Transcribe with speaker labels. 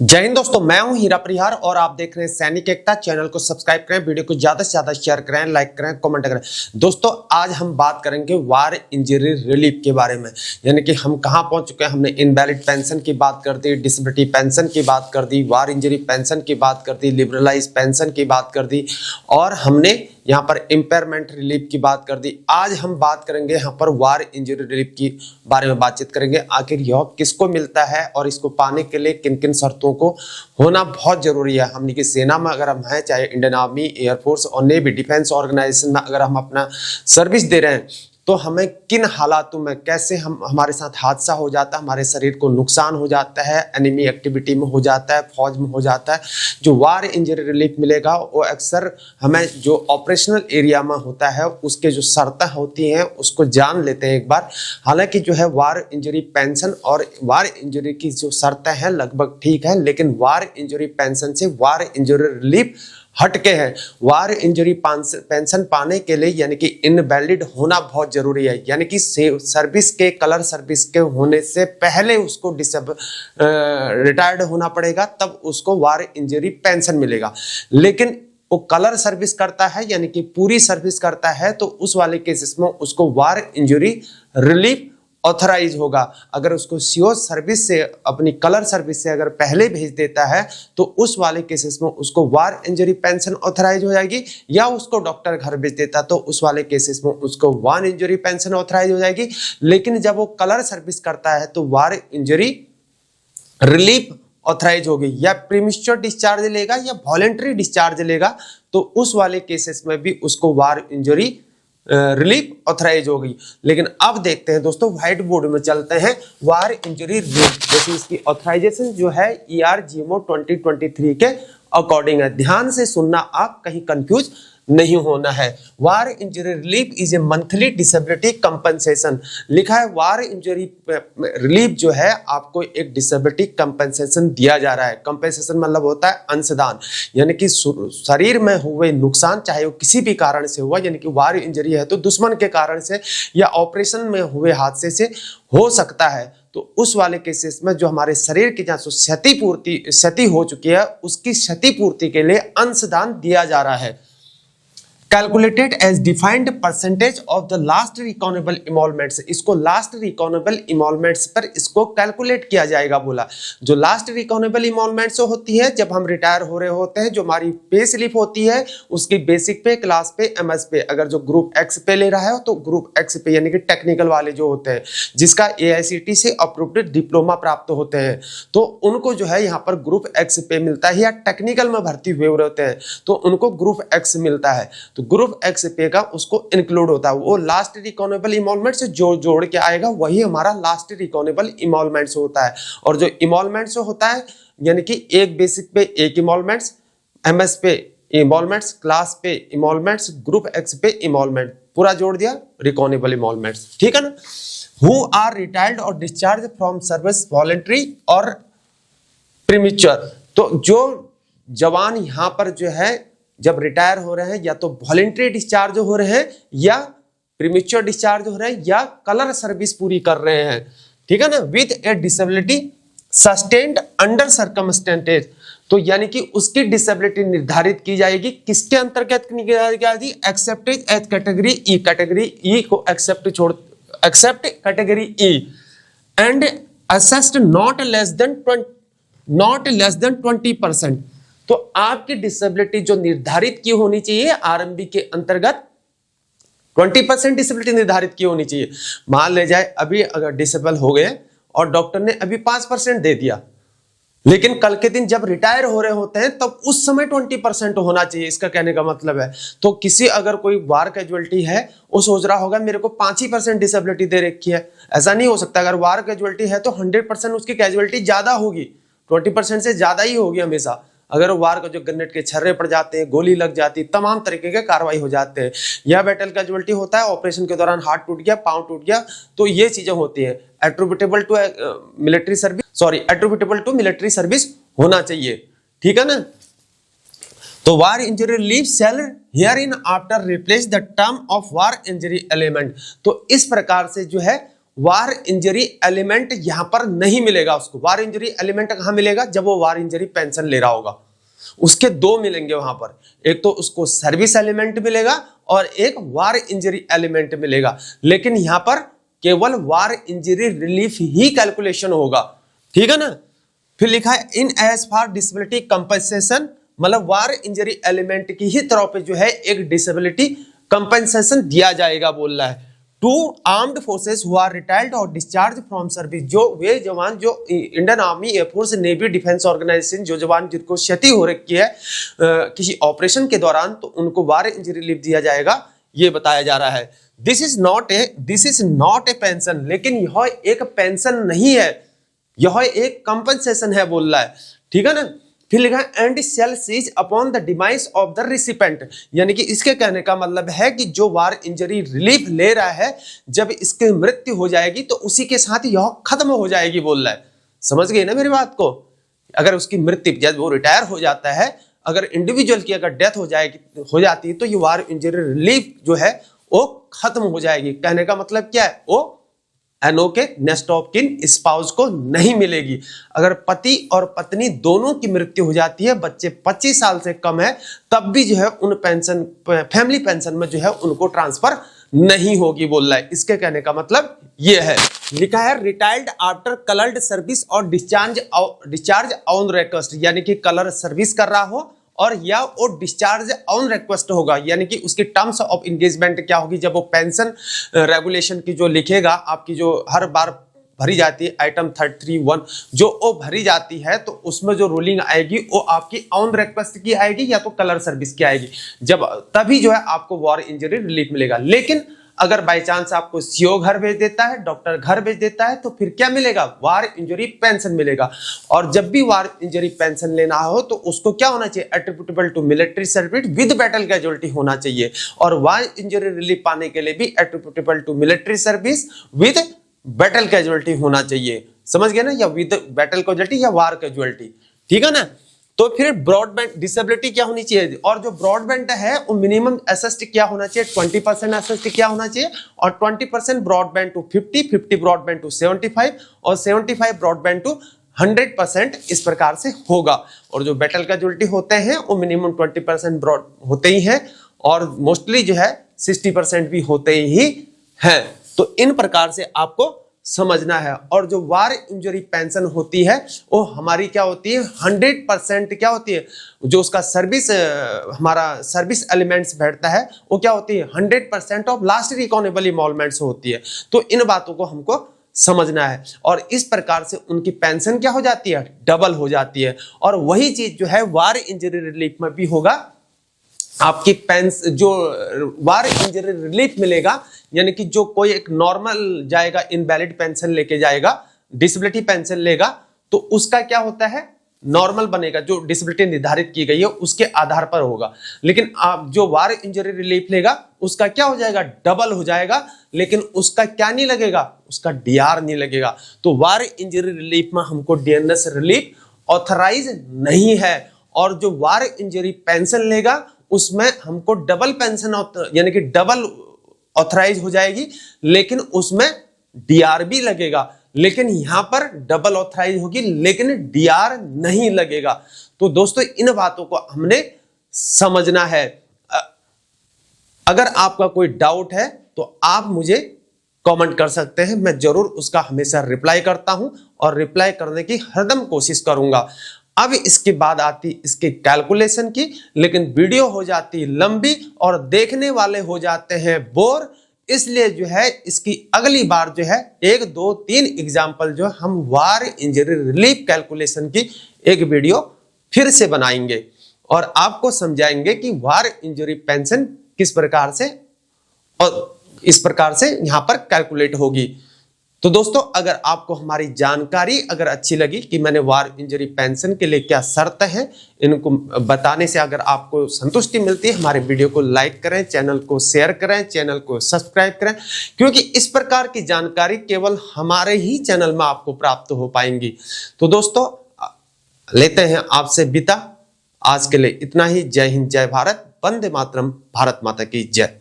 Speaker 1: जय हिंद दोस्तों, मैं हूं हीरा परिहार और आप देख रहे हैं सैनिक एकता। चैनल को सब्सक्राइब करें, वीडियो को ज्यादा से ज्यादा शेयर करें, लाइक करें, कमेंट करें। दोस्तों आज हम बात करेंगे वार इंजरी रिलीफ के बारे में, यानी कि हम कहां पहुंच चुके हैं। हमने इनवैलिड पेंशन की बात कर दी, डिसेबिलिटी पेंशन की बात कर दी, वार इंजरी पेंशन की बात कर दी, लिबरलाइज पेंशन की बात कर दी और हमने यहाँ पर इम्पेयरमेंट रिलीफ की बात कर दी। आज हम बात करेंगे यहाँ पर वार इंजरी रिलीफ की बारे में बातचीत करेंगे। आखिर यह किसको मिलता है और इसको पाने के लिए किन किन शर्तों को होना बहुत जरूरी है। हमने की सेना में अगर हम हैं, चाहे इंडियन आर्मी, एयरफोर्स और नेवी, डिफेंस ऑर्गेनाइजेशन में अगर हम अपना सर्विस दे रहे हैं तो हमें किन हालातों में कैसे हमारे साथ हादसा हो जाता है, हमारे शरीर को नुकसान हो जाता है, एनिमी एक्टिविटी में हो जाता है, फौज में हो जाता है, जो वार इंजरी रिलीफ मिलेगा वो अक्सर हमें जो ऑपरेशनल एरिया में होता है उसके जो शर्तें होती हैं उसको जान लेते हैं एक बार। हालांकि जो है वार इंजरी पेंशन और वार इंजरी की जो शर्तें हैं लगभग ठीक है, लेकिन वार इंजरी पेंशन से वार इंजरी रिलीफ हटके है। वार इंजरी पेंशन पाने के लिए यानी कि इनवैलिड होना बहुत जरूरी है, यानी कि सर्विस के कलर सर्विस के होने से पहले उसको रिटायर्ड होना पड़ेगा, तब उसको वार इंजरी पेंशन मिलेगा। लेकिन वो कलर सर्विस करता है यानी कि पूरी सर्विस करता है तो उस वाले केसेस में उसको वार इंजरी रिलीफ ऑथराइज होगा। अगर उसको सीओ सर्विस से अपनी कलर सर्विस से अगर पहले भेज देता है तो उस वाले केसेस में उसको वार इंजरी पेंशन ऑथराइज हो जाएगी, या उसको डॉक्टर घर भेज देता तो उस वाले केसेस में उसको वार इंजरी पेंशन ऑथराइज हो जाएगी। लेकिन जब वो कलर सर्विस करता है तो वार इंजरी रिलीफ ऑथराइज होगी, या प्रीमेच्योर डिस्चार्ज लेगा या वॉलेंटरी डिस्चार्ज लेगा तो उस वाले केसेस में भी उसको वार इंजरी रिलीफ ऑथराइज होगी। लेकिन अब देखते हैं दोस्तों, व्हाइट बोर्ड में चलते हैं। वार इंजरी रिलीफ जैसे इसकी ऑथराइजेशन जो है ERGMO 2023 के अकॉर्डिंग है। ध्यान से सुनना, आप कहीं कंफ्यूज नहीं होना है। War injury relief is a monthly disability compensation लिखा है। वार इंजरी रिलीफ जो है आपको एक डिसेबिलिटी कंपनसेशन दिया जा रहा है। कंपनसेशन मतलब होता है अंशदान, यानी कि शरीर में हुए नुकसान चाहे वो किसी भी कारण से हुआ, यानी कि वार इंजरी है तो दुश्मन के कारण से या ऑपरेशन में हुए हादसे से हो सकता है, तो उस वाले केसेस में जो हमारे शरीर की जहाँ क्षति हो चुकी है उसकी क्षतिपूर्ति के लिए अंशदान दिया जा रहा है। Calculated as defined percentage of the last reckonable emoluments, इसको लास्ट रिकॉनेबल इमॉल्वमेंट्स पर इसको कैलकुलेट किया जाएगा। बोला जो लास्ट रिकॉनेबल इमॉल्वमेंट्स होती है जब हम रिटायर हो रहे होते हैं, जो हमारी पे स्लिप होती है उसकी बेसिक पे, क्लास पे, MS पे, अगर जो ग्रुप X पे ले रहा है तो ग्रुप X पे यानी कि टेक्निकल वाले जो होते हैं जिसका AICT से अप्रूव्ड डिप्लोमा प्राप्त होते हैं तो उनको जो है यहाँ पर ग्रुप X पे मिलता है, या टेक्निकल में भर्ती हुए होते हैं तो उनको ग्रुप X मिलता है। तो ग्रुप X पे का उसको इंक्लूड होता है, वो लास्ट रिकॉनेबल इमॉल्वमेंट से जो जोड़ के आएगा वही हमारा लास्ट रिकॉनेबल इमॉल्वमेंट्स होता है। और जो इमॉल्वमेंट्स होता है यानी कि एक बेसिक पे एक इमॉल्वमेंट्स, MS पे इमॉल्वमेंट्स, क्लास पे इमॉल्वमेंट्स, ग्रुप X पे इमॉल्वमेंट, पूरा जोड़ दिया रिकॉनेबल इमॉल्वमेंट्स, ठीक है ना। हु आर रिटायर्ड और डिस्चार्ज फ्रॉम सर्विस वॉलेंट्री और प्रीमेच्योर, तो जो जवान यहां पर जो है जब रिटायर हो रहे हैं या तो वॉलेंट्री डिस्चार्ज हो रहे हैं या प्रीमेच्योर डिस्चार्ज हो रहे हैं या कलर सर्विस पूरी कर रहे हैं, ठीक है ना, with A disability sustained under circumstances, तो यानी कि उसकी डिसेबिलिटी निर्धारित की जाएगी किसके अंतर्गत accepted as category E, category E को accept category E and assessed not less than 20%। तो आपकी डिसेबिलिटी जो निर्धारित की होनी चाहिए RMB के अंतर्गत 20% डिसेबिलिटी निर्धारित की होनी चाहिए। मान ले जाए अभी अगर डिसेबल हो गए और डॉक्टर ने अभी 5% दे दिया, लेकिन कल के दिन जब रिटायर हो रहे होते हैं तब उस समय 20% होना चाहिए। इसका कहने का मतलब है तो किसी अगर कोई वार कैजुअलिटी है वो सोच रहा होगा मेरे को 5% डिसेबिलिटी दे रखी है, ऐसा नहीं हो सकता। अगर वार कैजुअलिटी है तो 100% उसकी कैजुअलिटी ज्यादा होगी, 20% से ज्यादा ही होगी हमेशा। अगर वार का जो गन्नेट के छर्रे पड़ जाते हैं, गोली लग जाती है, तमाम तरीके के कार्रवाई हो जाते हैं। यह बैटल कैजुअलिटी होता है, ऑपरेशन के दौरान हाथ टूट गया, पांव टूट गया, तो ये चीजें होती है। एट्रीब्यूटेबल टू मिलिट्री सर्विस होना चाहिए, ठीक है ना। तो war injury relief shall hereinafter replace the term of war injury element, तो इस प्रकार से जो है वार इंजरी एलिमेंट यहां पर नहीं मिलेगा उसको। वार इंजरी एलिमेंट कहां मिलेगा? जब वो वार इंजरी पेंशन ले रहा होगा। उसके दो मिलेंगे वहां पर, एक तो उसको सर्विस एलिमेंट मिलेगा और एक वार इंजरी एलिमेंट मिलेगा। लेकिन यहां पर केवल वार इंजरी रिलीफ ही कैलकुलेशन होगा, ठीक है ना। फिर लिखा है इन एज फॉर डिसेबिलिटी कंपनसेशन, मतलब वार इंजरी एलिमेंट की ही तरह पे जो है एक डिसेबिलिटी कंपनसेशन दिया जाएगा बोल रहा है to armed forces who are retired और डिस्चार्ज फ्रॉम सर्विस। जो वे जवान जो Indian army, air force, navy, defence organisation, जो जवान जिनको क्षति हो रखी है किसी ऑपरेशन के दौरान, तो उनको वार इंजरी रिलीफ दिया जाएगा, ये बताया जा रहा है। This is not a pension, लेकिन यह एक पेंशन नहीं है, यह एक कंपनसेशन है बोल रहा है, ठीक है ना। फिर लिखा है and shall cease upon the demise of the recipient, यानी कि इसके कहने का मतलब है कि जो वार इंजरी रिलीफ ले रहा है, जब इसकी मृत्यु हो जाएगी तो उसी के साथ यह खत्म हो जाएगी बोल रहा है। समझ गए ना मेरी बात को? अगर उसकी मृत्यु, जब वो रिटायर हो जाता है, अगर इंडिविजुअल की अगर डेथ हो जाती है तो ये वार इंजरी रिलीफ जो है वो खत्म हो जाएगी। कहने का मतलब क्या है? वो एनओ के नेक्स्ट ऑफ किन स्पाउस को नहीं मिलेगी। अगर पति और पत्नी दोनों की मृत्यु हो जाती है, बच्चे 25 साल से कम है, तब भी जो है उन पेंशन, फैमिली पेंशन में जो है उनको ट्रांसफर नहीं होगी बोल रहा है। इसके कहने का मतलब ये है। लिखा है रिटायर्ड आफ्टर कलर्ड सर्विस और डिस्चार्ज ऑन रिक्वेस्ट, यानी कि कलर सर्विस कर रहा हो और या वो डिस्चार्ज ऑन रिक्वेस्ट होगा, यानी कि उसकी टर्म्स ऑफ एंगेजमेंट क्या होगी। जब वो पेंशन रेगुलेशन की जो लिखेगा, आपकी जो हर बार भरी जाती है आइटम 33(1) जो वो भरी जाती है, तो उसमें जो रूलिंग आएगी वो आपकी ऑन रिक्वेस्ट की आएगी या तो कलर सर्विस की आएगी। जब तभी जो है आपको वार इंजरी रिलीफ मिलेगा। लेकिन अगर बाय चांस आपको सीओ घर भेज देता है, डॉक्टर घर भेज देता है, तो फिर क्या मिलेगा? वार इंजरी पेंशन मिलेगा। और जब भी वार इंजरी पेंशन लेना हो तो उसको क्या होना चाहिए? Attributable to military service with battle casualty होना चाहिए। और वार इंजरी रिलीफ पाने के लिए भी attributable to military service with battle casualty होना चाहिए। समझ गए ना? या विद बैटल कैजुअलिटी या वार कैजुअलिटी, ठीक है ना। तो फिर ब्रॉडबैंड डिसेबिलिटी क्या होनी चाहिए? और जो ब्रॉडबैंड है वो मिनिमम एसएसटी क्या होना चाहिए? 20% एसएसटी क्या होना चाहिए? और 20% ब्रॉडबैंड टू 50, 50 ब्रॉडबैंड टू 75 और 75 ब्रॉडबैंड टू 100% इस प्रकार से होगा। और जो बैटल कैजुअलिटी होते हैं वो मिनिमम 20% ब्रॉड होते ही हैं और मोस्टली जो है 60% भी होते ही हैं। तो इन प्रकार से आपको समझना है। और जो वार इंजरी पेंशन होती है वो हमारी क्या होती है? 100% क्या होती है? जो उसका सर्विस, हमारा सर्विस एलिमेंट्स बैठता है वो क्या होती है? 100% ऑफ लास्ट रिकॉनेबल इमॉल्वमेंट्स होती है। तो इन बातों को हमको समझना है। और इस प्रकार से उनकी पेंशन क्या हो जाती है? डबल हो जाती है। और वही चीज जो है वार इंजरी रिलीफ में भी होगा। आपकी पेंशन जो वार इंजरी रिलीफ मिलेगा, यानी कि जो कोई एक नॉर्मल जाएगा, इनवैलिड पेंशन लेके जाएगा, डिसेबिलिटी पेंशन लेगा, तो उसका क्या होता है? नॉर्मल बनेगा। जो डिसेबिलिटी निर्धारित की गई है उसके आधार पर होगा। लेकिन आप जो वार इंजरी रिलीफ लेगा उसका क्या हो जाएगा? डबल हो जाएगा। लेकिन उसका क्या नहीं लगेगा? उसका डीआर नहीं लगेगा। तो वार इंजरी रिलीफ में हमको डीएनएस रिलीफ ऑथराइज नहीं है। और जो वार इंजरी पेंशन लेगा उसमें हमको डबल पेंशन यानी कि डबल ऑथराइज हो जाएगी, लेकिन उसमें डीआर भी लगेगा। लेकिन यहां पर डबल ऑथराइज होगी लेकिन डीआर नहीं लगेगा। तो दोस्तों इन बातों को हमने समझना है। अगर आपका कोई डाउट है तो आप मुझे कमेंट कर सकते हैं, मैं जरूर उसका हमेशा रिप्लाई करता हूं और रिप्लाई करने की हरदम कोशिश करूंगा। अब इसके बाद आती इसके कैलकुलेशन की, लेकिन वीडियो हो जाती लंबी और देखने वाले हो जाते हैं बोर। इसलिए जो है इसकी अगली बार जो है 1, 2, 3 एग्जाम्पल जो हम वार इंजरी रिलीफ कैलकुलेशन की एक वीडियो फिर से बनाएंगे और आपको समझाएंगे कि वार इंजरी पेंशन किस प्रकार से और इस प्रकार से यहां पर कैलकुलेट होगी। तो दोस्तों अगर आपको हमारी जानकारी अगर अच्छी लगी कि मैंने वार इंजरी पेंशन के लिए क्या शर्त है, इनको बताने से अगर आपको संतुष्टि मिलती है, हमारे वीडियो को लाइक करें, चैनल को शेयर करें, चैनल को सब्सक्राइब करें, क्योंकि इस प्रकार की जानकारी केवल हमारे ही चैनल में आपको प्राप्त हो पाएंगी। तो दोस्तों लेते हैं आपसे विदा। आज के लिए इतना ही। जय हिंद, जय भारत, वंदे मातरम, भारत माता की जय।